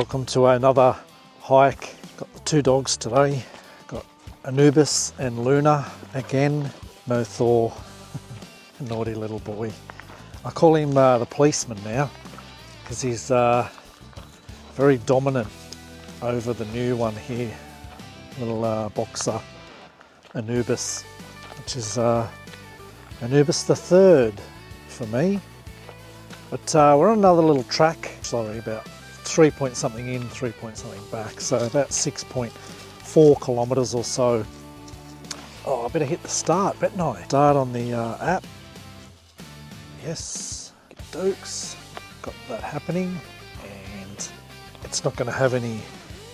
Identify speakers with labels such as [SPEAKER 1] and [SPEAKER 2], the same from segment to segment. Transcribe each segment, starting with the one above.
[SPEAKER 1] Welcome to another hike. Got the two dogs today. Got Anubis and Luna again. No Thor. Naughty little boy. I call him the policeman now because he's very dominant over the new one here. Little boxer Anubis, which is Anubis the third for me. But we're on another little track. Sorry, about 3 point something in, 3 point something back. So about 6.4 kilometers or so. Oh, I better hit the start, better not I? Start on the app. Yes, Dukes. Got that happening. And it's not going to have any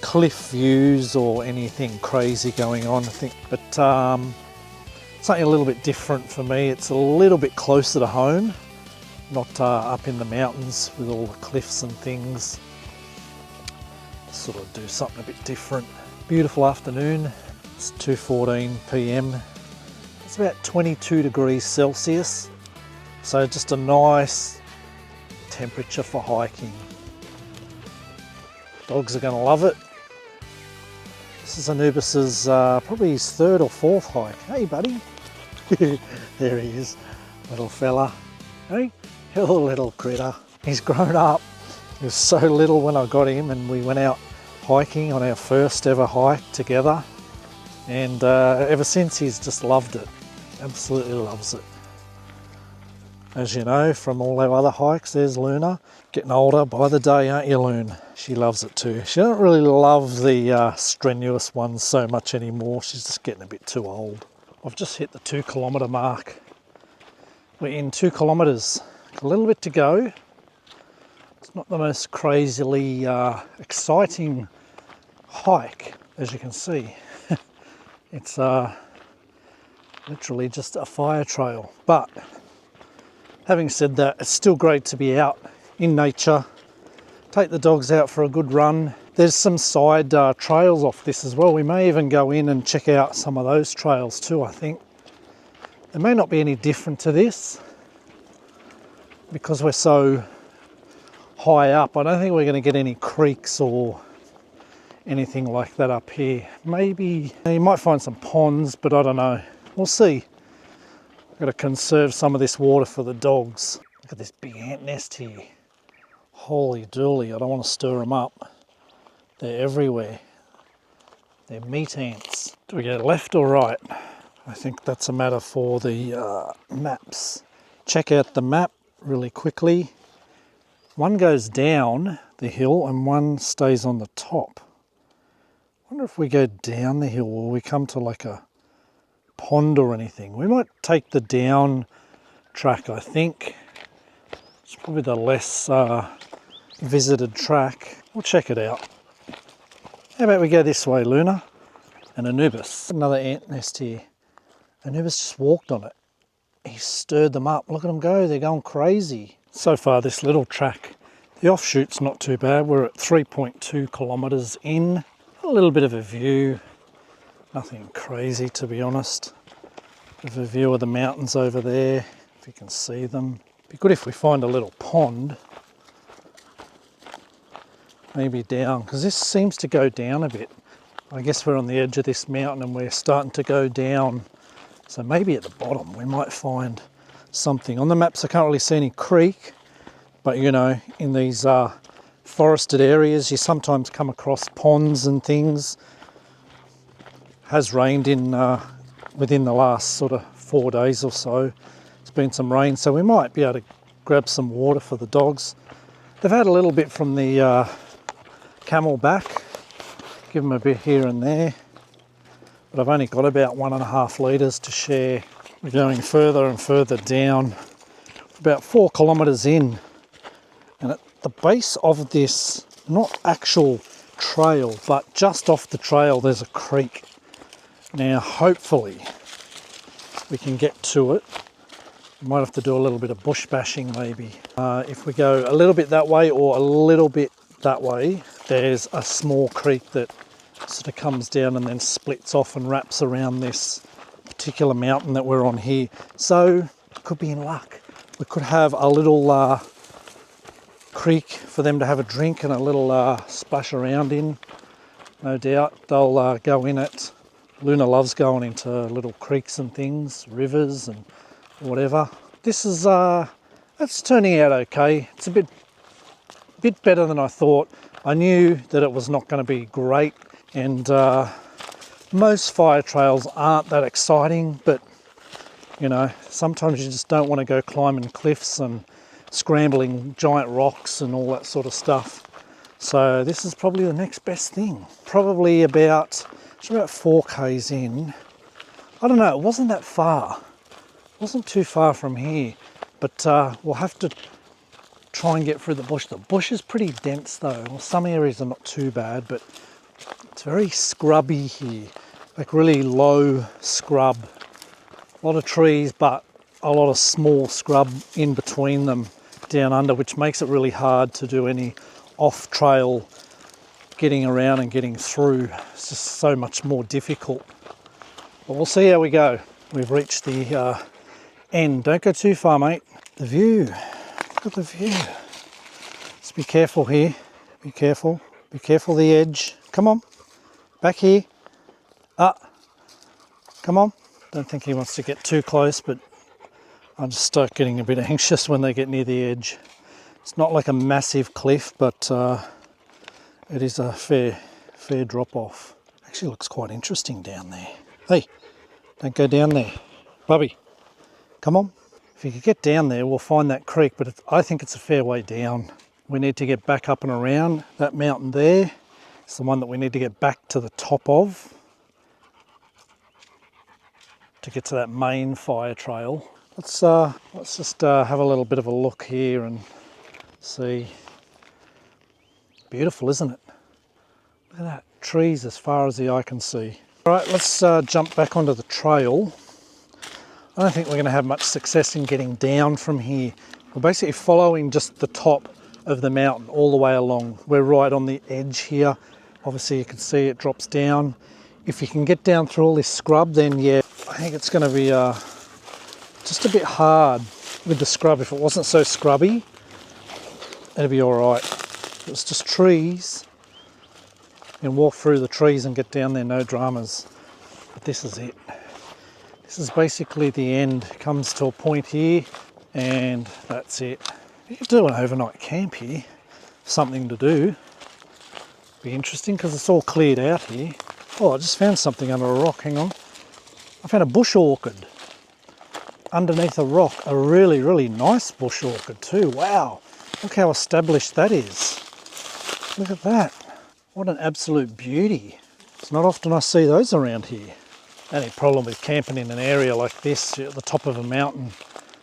[SPEAKER 1] cliff views or anything crazy going on, I think. But something a little bit different for me. It's a little bit closer to home. Not up in the mountains with all the cliffs and things. Sort of do something a bit different. Beautiful afternoon. It's 2:14 p.m. It's about 22 degrees Celsius. So just a nice temperature for hiking. Dogs are going to love it. This is Anubis's probably his third or fourth hike. Hey buddy. There he is, little fella. Hey, little critter. He's grown up. He was so little when I got him, and we went out hiking on our first ever hike together. And ever since, he's just loved it. Absolutely loves it. As you know from all our other hikes, there's Luna. Getting older by the day, aren't you, Loon? She loves it too. She doesn't really love the strenuous ones so much anymore. She's just getting a bit too old. I've just hit the 2 kilometre mark. We're in 2 kilometres. A little bit to go. It's not the most crazily exciting hike, as you can see. It's literally just a fire trail. But having said that, it's still great to be out in nature. Take the dogs out for a good run. There's some side trails off this as well. We may even go in and check out some of those trails too, I think. They may not be any different to this because we're so high up. I don't think we're going to get any creeks or anything like that up here. Maybe you might find some ponds, but I don't know. We'll see. I've got to conserve some of this water for the dogs. Look at this big ant nest here. Holy dooly, I don't want to stir them up. They're everywhere. They're meat ants. Do we go left or right? I think that's a matter for the maps. Check out the map really quickly. One goes down the hill and one stays on the top. I wonder if we go down the hill or we come to like a pond or anything. We might take the down track, I think. It's probably the less visited track. We'll check it out. How about we go this way, Luna and Anubis? Another ant nest here. Anubis just walked on it. He stirred them up. Look at them go. They're going crazy. So far, this little track, the offshoot's not too bad. We're at 3.2 kilometres in. A little bit of a view. Nothing crazy, to be honest. Bit of a view of the mountains over there, if you can see them. Be good if we find a little pond. Maybe down, because this seems to go down a bit. I guess we're on the edge of this mountain and we're starting to go down. So maybe at the bottom we might find something. On the maps I can't really see any creek, but you know, in these forested areas you sometimes come across ponds and things. Has rained in within the last sort of 4 days or so. There's been some rain, so we might be able to grab some water for the dogs. They've had a little bit from the Camelback. Give them a bit here and there. But I've only got about 1.5 litres to share. We're going further and further down. About 4 kilometres in. And at the base of this, not actual trail, but just off the trail, there's a creek. Now, hopefully, we can get to it. We might have to do a little bit of bush bashing maybe. If we go a little bit that way or a little bit that way, there's a small creek that sort of comes down and then splits off and wraps around this particular mountain that we're on here. So, could be in luck. We could have a little creek for them to have a drink and a little splash around in. No doubt they'll go in it. Luna loves going into little creeks and things, rivers and whatever. This is it's turning out okay. It's a bit better than I thought. I knew that it was not going to be great, and most fire trails aren't that exciting, but you know, sometimes you just don't want to go climbing cliffs and scrambling giant rocks and all that sort of stuff. So this is probably the next best thing. Probably about 4k's in. I don't know, it wasn't that far. It wasn't too far from here, but we'll have to try and get through the bush. The bush is pretty dense though. Well, some areas are not too bad, but it's very scrubby here. Like really low scrub. A lot of trees, but a lot of small scrub in between them down under, which makes it really hard to do any off-trail getting around and getting through. It's just so much more difficult. But we'll see how we go. We've reached the end. Don't go too far, mate. The view. Look at the view. Just be careful here. Be careful. Be careful the edge. Come on. Back here. Come on. Don't think he wants to get too close, but I just start getting a bit anxious when they get near the edge. It's not like a massive cliff, but it is a fair drop off. Actually looks quite interesting down there. Hey, don't go down there. Bubby, come on. If you could get down there, we'll find that creek, but I think it's a fair way down. We need to get back up and around. That mountain there is the one that we need to get back to the top of to get to that main fire trail. Let's just have a little bit of a look here and see. Beautiful, isn't it? Look at that, trees as far as the eye can see. All right, let's jump back onto the trail. I don't think we're going to have much success in getting down from here. We're basically following just the top of the mountain all the way along. We're right on the edge here. Obviously you can see it drops down. If you can get down through all this scrub, then yeah, I think it's going to be just a bit hard with the scrub. If it wasn't so scrubby, it'd be all right. If it's just trees, you can walk through the trees and get down there, no dramas. But this is it. This is basically the end. It comes to a point here, and that's it. You could do an overnight camp here. Something to do. Be interesting because it's all cleared out here. Oh, I just found something under a rock. Hang on. I found a bush orchid underneath a rock. A really, really nice bush orchid too. Wow. Look how established that is. Look at that. What an absolute beauty. It's not often I see those around here. Only problem with camping in an area like this, at the top of a mountain,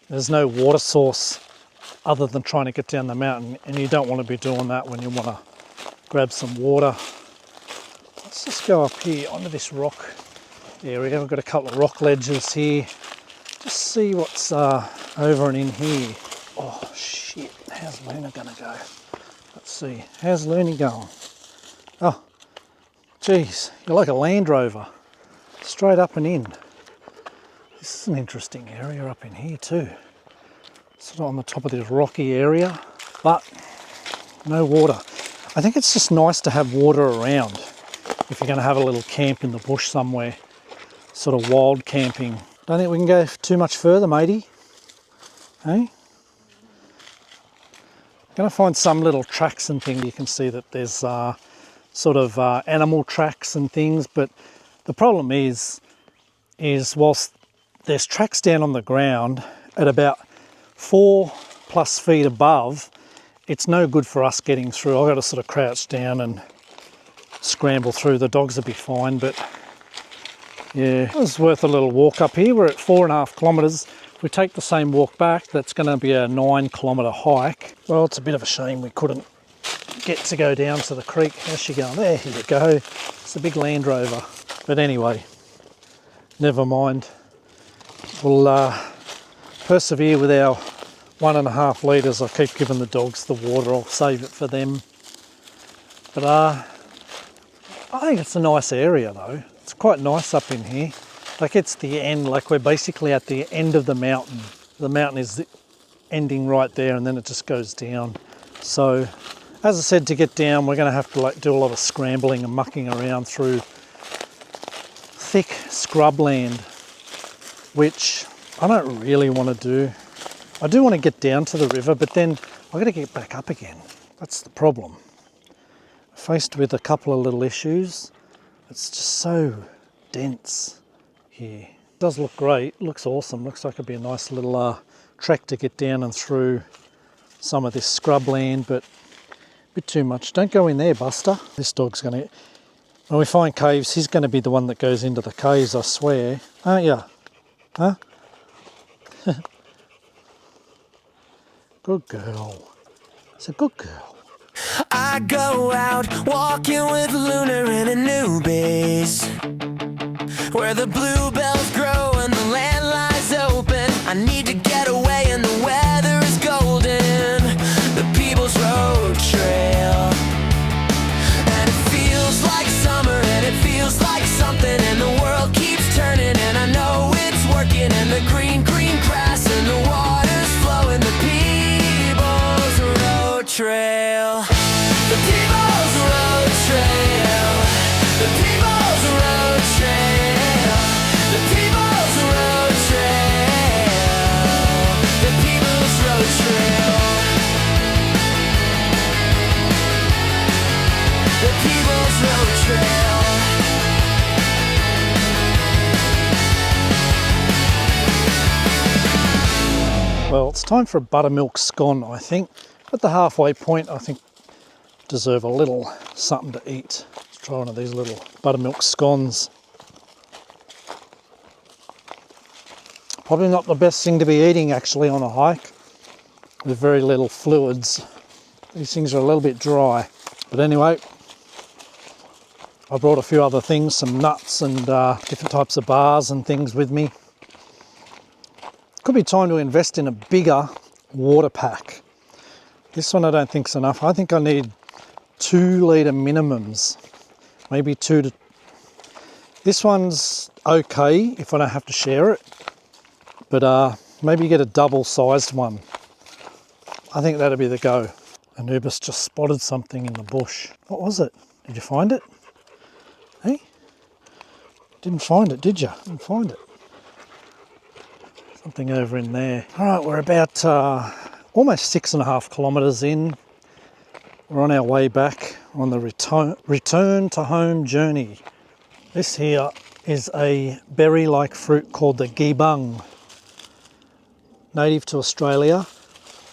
[SPEAKER 1] there's no water source other than trying to get down the mountain, and you don't want to be doing that when you want to grab some water. Let's just go up here onto this rock area. We've got a couple of rock ledges here. Just see what's over and in here. Oh shit, how's Luna gonna go? Let's see, how's Looney going? Oh, geez, you're like a Land Rover. Straight up and in. This is an interesting area up in here too. Sort of on the top of this rocky area, but no water. I think it's just nice to have water around if you're going to have a little camp in the bush somewhere, sort of wild camping. Don't think we can go too much further, matey. Hey? Going to find some little tracks and things. You can see that there's sort of animal tracks and things, but the problem is whilst there's tracks down on the ground at about 4+ feet above, it's no good for us getting through. I've got to sort of crouch down and scramble through. The dogs will be fine, but yeah, it was worth a little walk up here. We're at 4.5 kilometres. If we take the same walk back, that's going to be a 9-kilometre hike. Well, it's a bit of a shame we couldn't get to go down to the creek. How's she going? There you go. It's a big Land Rover. But anyway, never mind. We'll persevere with our 1.5 litres. I'll keep giving the dogs the water. I'll save it for them. But I think it's a nice area though. It's quite nice up in here. Like it's the end, like we're basically at the end of the mountain. The mountain is ending right there and then it just goes down. So, as I said, to get down, we're going to have to like do a lot of scrambling and mucking around through thick scrubland, which I don't really want to do. I do want to get down to the river, but then I've got to get back up again. That's the problem. Faced with a couple of little issues. It's just so dense here. It does look great, looks awesome. Looks like it'd be a nice little trek to get down and through some of this scrubland, but a bit too much. Don't go in there, Buster. This dog's going to... When we find caves, he's going to be the one that goes into the caves, I swear. Aren't you? Huh? Good girl. It's a good girl.
[SPEAKER 2] I go out walking with Lunar and Anubis, where the bluebells grow and the land lies open. I need to get away and the weather is golden. The Peebles Road Trail, and it feels like summer and it feels like something, and the world keeps turning and I know it's working, and the green grass and the water's flowing. The Peebles Road Trail, the Peebles Road Trail, the Peebles Road Trail, the Peebles Road Trail, the Peebles Road Trail, the Peebles Road Trail.
[SPEAKER 1] Well, it's time for a buttermilk scone, I think. At the halfway point, I think deserve a little something to eat. Let's try one of these little buttermilk scones. Probably not the best thing to be eating actually on a hike with very little fluids. These things are a little bit dry. But anyway, I brought a few other things, some nuts and different types of bars and things with me. Could be time to invest in a bigger water pack. This one I don't think's enough. I think I need 2 litre minimums, maybe 2 to... This one's okay if I don't have to share it, but maybe get a double-sized one. I think that'd be the go. Anubis just spotted something in the bush. What was it? Did you find it? Hey? Didn't find it, did you? Didn't find it. Something over in there. All right, we're about almost 6.5 kilometres in. We're on our way back on the return to home journey. This here is a berry-like fruit called the Geebung, native to Australia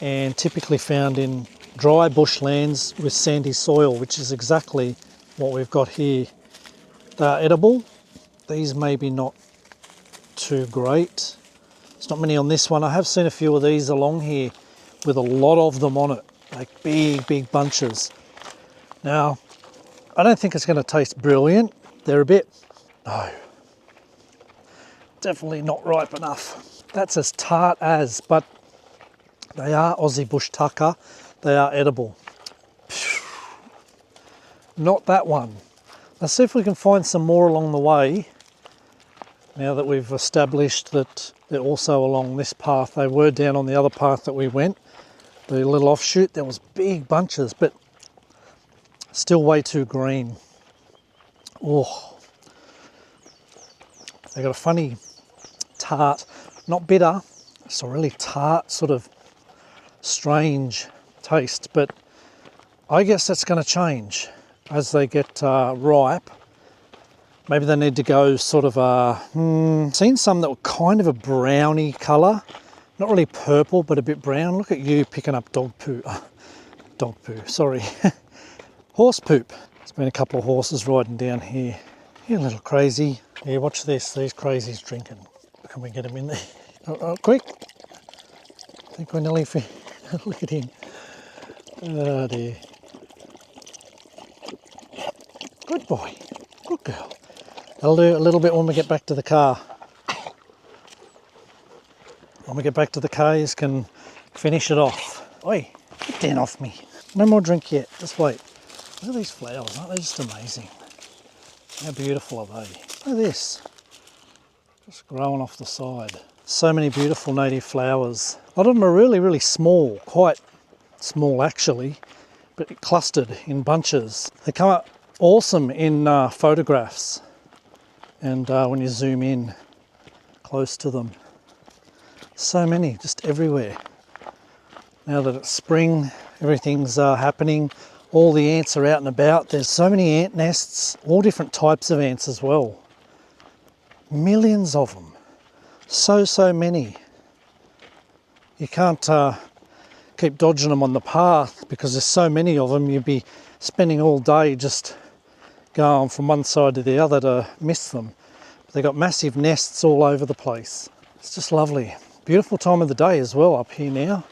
[SPEAKER 1] and typically found in dry bushlands with sandy soil, which is exactly what we've got here. They are edible. These maybe not too great. There's not many on this one. I have seen a few of these along here with a lot of them on it, like big bunches. Now, I don't think it's going to taste brilliant. They're a bit, no, definitely not ripe enough. That's as tart as, but they are Aussie bush tucker. They are edible. Not that one. Let's see if we can find some more along the way. Now that we've established that they're also along this path. They were down on the other path that we went. The little offshoot, there was big bunches, but still way too green. Oh, they got a funny tart, not bitter, it's a really tart, sort of strange taste, but I guess that's going to change as they get ripe. Maybe they need to go sort of seen some that were kind of a browny colour, not really purple, but a bit brown. Look at you picking up dog poo, sorry, horse poop. There's been a couple of horses riding down here. You little crazy. Here, watch this, these crazies drinking. Can we get them in there? Oh, quick. I think we're nearly look at him. Oh dear. Good boy, good girl. I'll do a little bit when we get back to the car. When we get back to the car, you can finish it off. Oi, get down off me. No more drink yet, just wait. Look at these flowers, aren't they just amazing? How beautiful are they? Look at this, just growing off the side. So many beautiful native flowers. A lot of them are really small, quite small actually, but clustered in bunches. They come up awesome in photographs, and when you zoom in close to them. So many, just everywhere. Now that it's spring, everything's happening. All the ants are out and about. There's so many ant nests, all different types of ants as well. Millions of them. So many. You can't keep dodging them on the path because there's so many of them. You'd be spending all day just going from one side to the other to miss them. But they've got massive nests all over the place. It's just lovely. Beautiful time of the day as well up here now.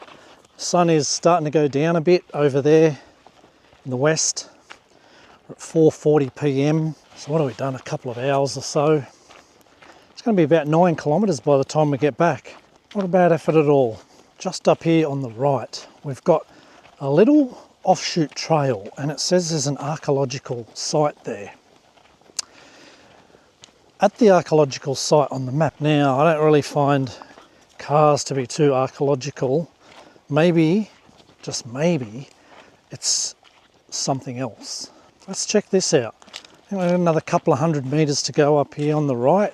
[SPEAKER 1] The sun is starting to go down a bit over there in the west. We're at 4:40 p.m. So what have we done? A couple of hours or so. It's going to be about 9 kilometres by the time we get back. Not a bad effort at all. Just up here on the right, we've got a little offshoot trail, and it says there's an archaeological site there. At the archaeological site on the map now, I don't really find cars to be too archaeological. Maybe, just maybe, it's something else. Let's check this out. I think we've got another couple of 100 metres to go up here on the right,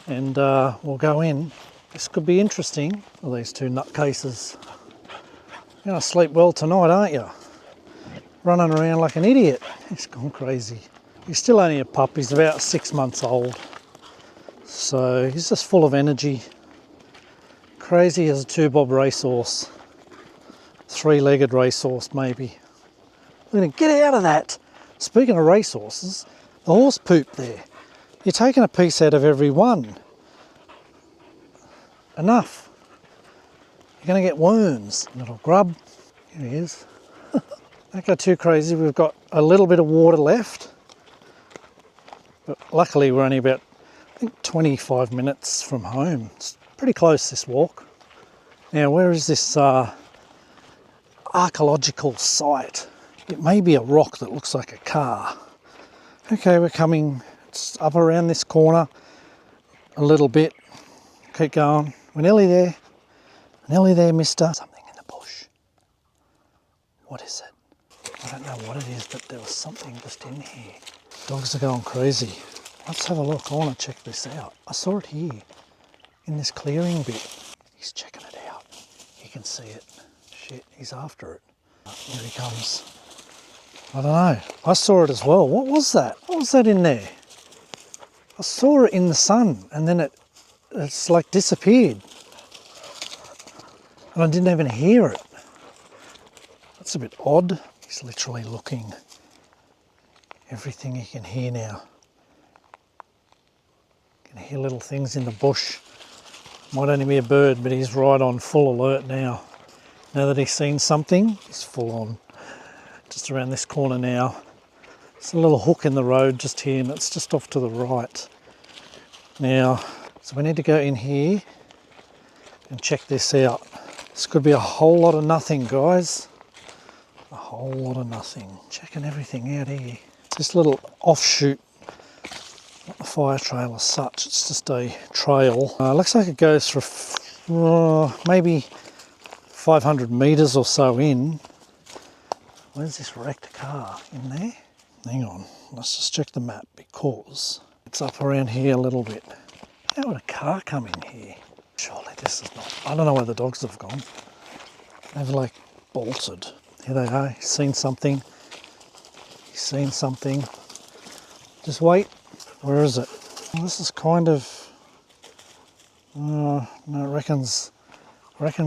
[SPEAKER 1] and we'll go in. This could be interesting. Well, these two nutcases. You're going to sleep well tonight, aren't you? Running around like an idiot. He's gone crazy. He's still only a pup. He's about 6 months old. So he's just full of energy. Crazy as a 2-bob racehorse. 3-legged racehorse, maybe. We're going to get out of that. Speaking of racehorses, the horse poop there. You're taking a piece out of every one. Enough. You're going to get worms. Little grub. Here he is. Don't go too crazy. We've got a little bit of water left. But luckily we're only about, I think, 25 minutes from home. It's pretty close, this walk. Now, where is this archaeological site? It may be a rock that looks like a car. Okay, we're coming. It's up around this corner a little bit. Keep going. We're nearly there. Nearly there, mister. Something in the bush. What is it? I don't know what it is, but there was something just in here. Dogs are going crazy. Let's have a look. I want to check this out. I saw it here in this clearing bit. He's checking it out. You can see it. Shit, he's after it. Here he comes. I don't know. I saw it as well. What was that? What was that in there? I saw it in the sun, and then it's like disappeared. And I didn't even hear it. That's a bit odd. He's literally looking. Everything he can hear now. You can hear little things in the bush. Might only be a bird, but he's right on full alert now. Now that he's seen something, he's full on. Just around this corner now. It's a little hook in the road just here, and it's just off to the right. Now, so we need to go in here and check this out. This could be a whole lot of nothing, guys. A whole lot of nothing. Checking everything out here. This little offshoot, not a fire trail as such, it's just a trail. Looks like it goes for maybe 500 metres or so in. Where's this wrecked car? In there? Hang on, let's just check the map because it's up around here a little bit. How would a car come in here? Surely this is not. I don't know where the dogs have gone. They've like bolted. Here they are. He's seen something. He's seen something. Just wait. Where is it? Well, this is kind of. No, it reckons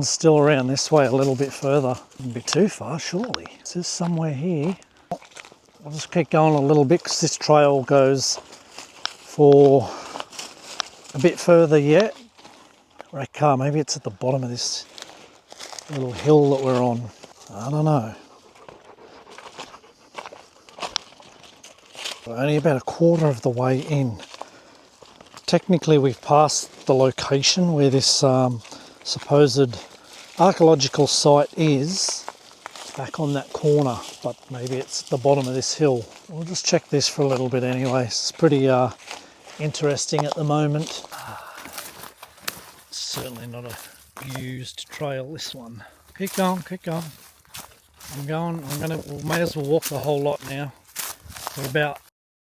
[SPEAKER 1] still around this way a little bit further. Wouldn't be too far, surely. Is this somewhere here? I'll just keep going a little bit because this trail goes for a bit further yet. Wrecked car, maybe it's at the bottom of this little hill that we're on. I don't know. We're only about a quarter of the way in. Technically we've passed the location where this supposed archaeological site is, back on that corner, but maybe it's at the bottom of this hill. We'll just check this for a little bit anyway. It's pretty interesting at the moment. Certainly not a used trail, this one. Keep going, keep going. We may as well walk the whole lot now. We're about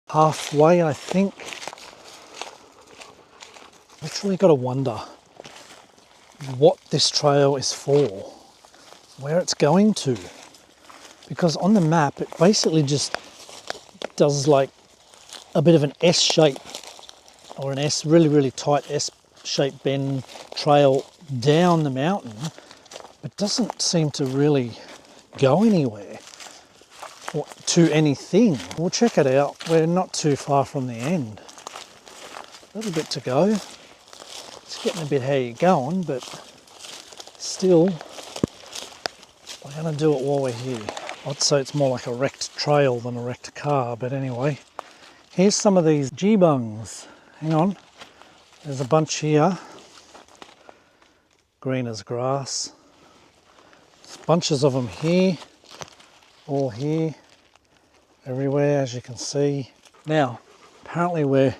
[SPEAKER 1] halfway, I think. Literally got to wonder what this trail is for, where it's going to. Because on the map, it basically just does like a bit of an S shape, or an S, really, really tight S-shaped bend trail down the mountain, but doesn't seem to really go anywhere or to anything. We'll check it out. We're not too far from the end. A little bit to go. It's getting a bit how you're going, but still, we're going to do it while we're here. I'd say it's more like a wrecked trail than a wrecked car, but anyway. Here's some of these Geebungs. Hang on. There's a bunch here. Green as grass. There's bunches of them here. All here. Everywhere, as you can see. Now, apparently we're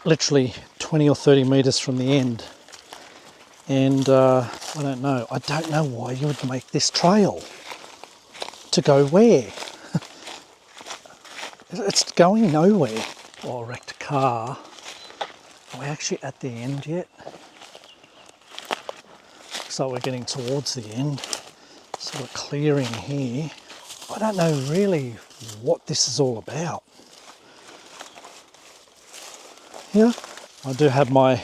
[SPEAKER 1] literally 20 or 30 metres from the end. And I don't know. I don't know why you would make this trail. To go where? It's going nowhere. Oh, wrecked car. Are we actually at the end yet? Looks like we're getting towards the end. Sort of clearing here. I don't know really what this is all about. Yeah, I do have my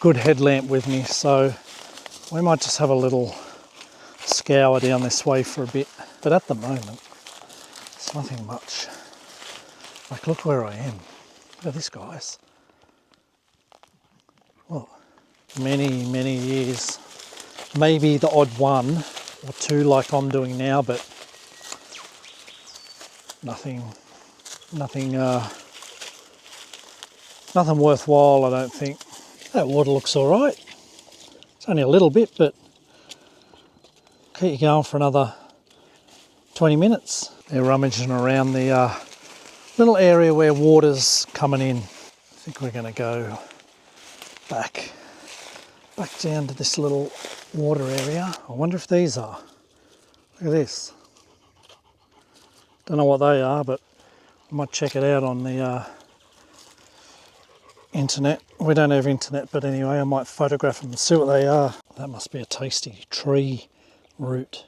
[SPEAKER 1] good headlamp with me, so we might just have a little scour down this way for a bit. But at the moment, it's nothing much. Like, look where I am. Look at this, guys. Well, many, many years. Maybe the odd one or two like I'm doing now, but nothing worthwhile, I don't think. That water looks all right. It's only a little bit, but keep you going for another 20 minutes. They're rummaging around the little area where water's coming in. I think we're going to go back down to this little water area. I wonder if these are. Look at this. Don't know what they are, but I might check it out on the internet. We don't have internet, but anyway, I might photograph them and see what they are. That must be a tasty tree root.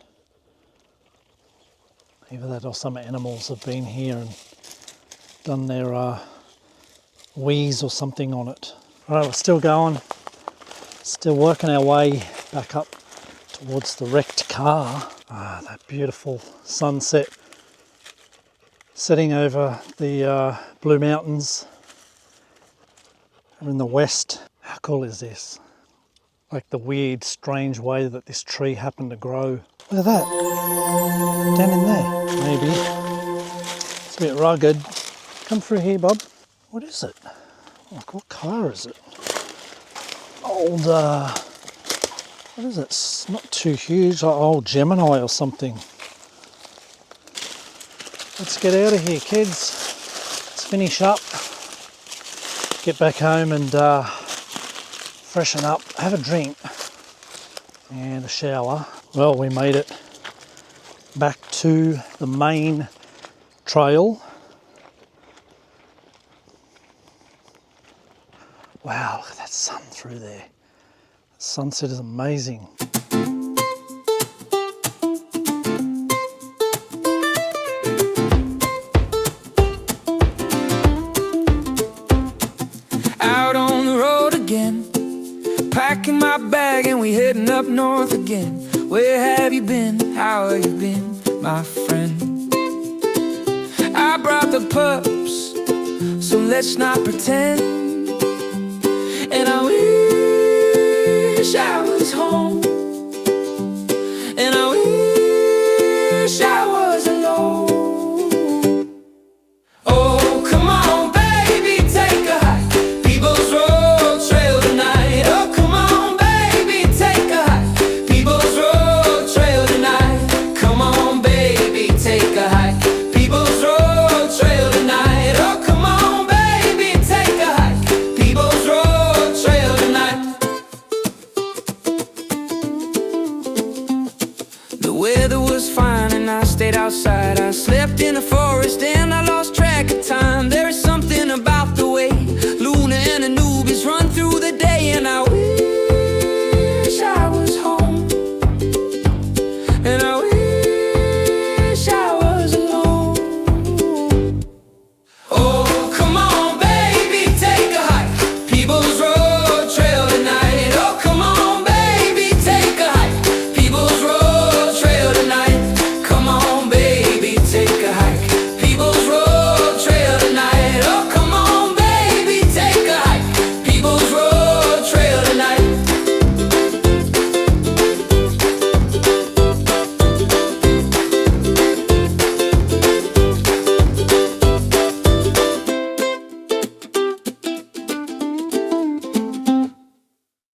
[SPEAKER 1] Either that or some animals have been here and done their wheeze or something on it. All right, we're still going. Still working our way back up towards the wrecked car. Ah, that beautiful sunset setting over the Blue Mountains in the west. How cool is this? Like the weird, strange way that this tree happened to grow. Look at that. Down in there, maybe. It's a bit rugged. Come through here, Bob. What is it? Like, what car is it? Old, what is it? It's not too huge, like old Gemini or something. Let's get out of here, kids. Let's finish up. Get back home and freshen up, have a drink and a shower. Well, we made it back to the main trail. Wow, look at that sun through there. The sunset is amazing.
[SPEAKER 2] Out on the road again, packing my bag and we heading up north again. Where have you been? How have you been, my friend? I brought the pups, so let's not pretend. And I wish I was home